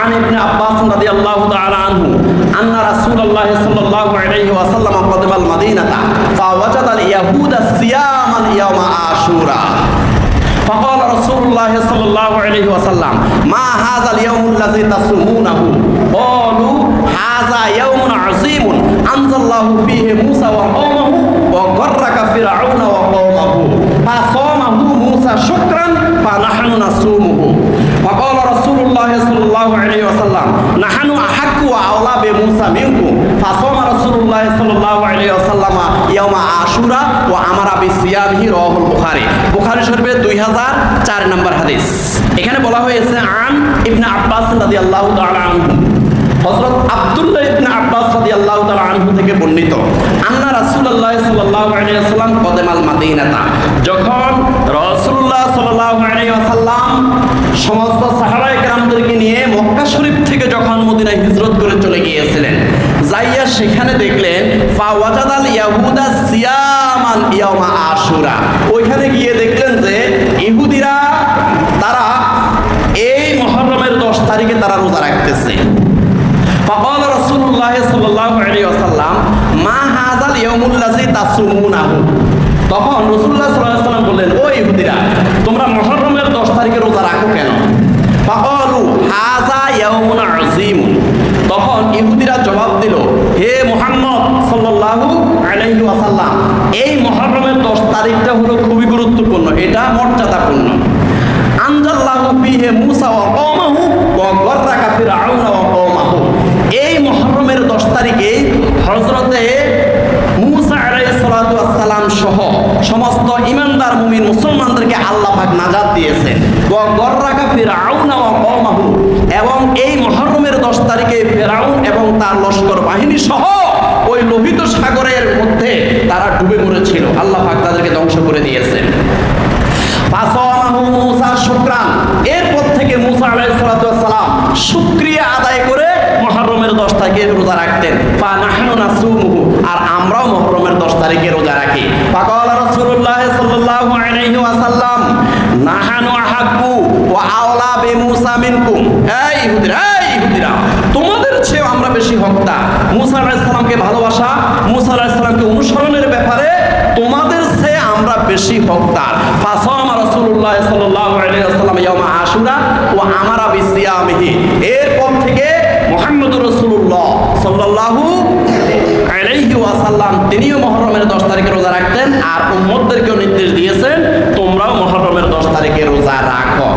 عن ابن عباس رضي الله تعالى عنه أن رسول الله صلى الله عليه وسلم قدم المدينة فوجد اليهود صياما يوم عاشوراء فقال رسول الله صلى الله عليه وسلم ما هذا اليوم الذي تصومونه قالوا هذا يوم عظيم أنزل الله فيه موسى وقومه وغرق فرعون وقومه فصامه موسى شكرا فنحن نصومه فقال رسول الله صلى الله عليه وسلم نحن أحق وأولى بموسى منكم فصام رسول الله صلى الله عليه وسلم يوم عاشوراء وأمر بصيامه رواه البخاري বুখারী শরীফের 2004 নম্বর হাদিস। এখানে বলা হয়েছে আন ইবনে আব্বাস রাদিয়াল্লাহু তাআলা আনহু, হযরত আব্দুল্লাহ ইবনে আব্বাস রাদিয়াল্লাহু তাআলা আনহু থেকে বর্ণিত, আন্না রাসূলুল্লাহ সাল্লাল্লাহু আলাইহি ওয়াসাল্লাম কদমাল মাদিনাতা, যখন রাসূলুল্লাহ সাল্লাল্লাহু আলাইহি ওয়াসাল্লাম সমস্ত সাহাবায়ে কেরামদেরকে নিয়ে মক্কা শরীফ থেকে যখন মদিনায় হিজরত করে চলে গিয়েছিলেন, যাইয়া সেখানে দেখলেন ফাওয়াজাদাল ইয়াহুদা সিয়ামান ইয়াউমা আশুরা, ওইখানে গিয়ে দেখলেন যে ইহুদিরা তারা এই মুহররমের 10 তারিখে তারা রোজা রাখতেছে। ফাকাল রাসূলুল্লাহ সাল্লাল্লাহু আলাইহি ওয়াসাল্লাম মা হাযাল ইয়াউমুল্লাযী তাসুমুনাহু, তখন রাসূলুল্লাহ সাল্লাল্লাহু আলাইহি ওয়াসাল্লাম বললেন ও ইহুদিরা তোমরা মুহররমের 10 তারিখে রোজা রাখো কেন? ফাকালু হাযা ইয়াউমুন আযীম, তখন ইহুদিরা জবাব দিল হে মুহাম্মদ সাল্লাল্লাহু আলাইহি ওয়াসাল্লাম এই মুহররমের 10 তারিখটা হলো খুবই গুরুত্বপূর্ণ, এটা মর্যাদাপূর্ণ। আনজাল্লাহু ফীহি মূসা ওয়া কওমাহু ওয়া গররাকা ফিরআউন ওয়া কওমাহু, এই মুহররমের 10 তারিখে হযরতে মূসা আলাইহিস সালাতু ওয়াস সালাম সহ সমস্ত ঈমানদার মুমিন মুসলমানদেরকে আল্লাহ পাক নাজাত দিয়েছেন। ওয়া গররাকা ফিরআউন ওয়া কওমাহু, এবং এই মুহররমের 10 তারিখে ফিরআউন এবং তার লস্কর বাহিনী সহ ওই লোহিত সাগরের মধ্যে তারা ডুবে মরেছিল, আল্লাহ পাক তাদেরকে ধ্বংস করে দিয়েছেন। ফাসামাহু মূসা শুকরান, এরপর থেকে মূসা আলাইহিস সালাতু ওয়াস সালাম শুকরিয়া আদায় করে মুহররমের 10 তারিখে রোজা রাখতেন। ফা নাহনু নাসুমুহু, আর আমরাও মুহররমের 10 তারিখে রোজা রাখি। ফাকাল রাসূলুল্লাহ সাল্লাল্লাহু আলাইহি ওয়াসাল্লাম নাহানু আহাক্কু ওয়া আওলা বিমূসা মিনকুম, এই ইহুদিরা তোমাদের চেয়ে আমরা বেশি হকদার। মূসা আলাইহিস সালামকে ভালোবাসা, মূসা আলাইহিস সালামকে অনুসরণের ব্যাপারে তোমাদের চেয়ে আমরা বেশি হকদার। ফাসামা রাসূলুল্লাহ সাল্লাল্লাহু আলাইহি ওয়াসাল্লাম ইয়াউমা আশুরা ওয়া আমারা বিসিয়ামিহি, এরপর থেকে মুহাম্মদুর রাসূলুল্লাহ সাল্লাল্লাহু আলাইহি ওয়াসাল্লাম তিনিও মুহররমের 10 তারিখে রোজা রাখতেন, আর উম্মতদেরকেও নির্দেশ দিয়েছেন তোমরাও মুহররমের 10 তারিখে রোজা রাখো।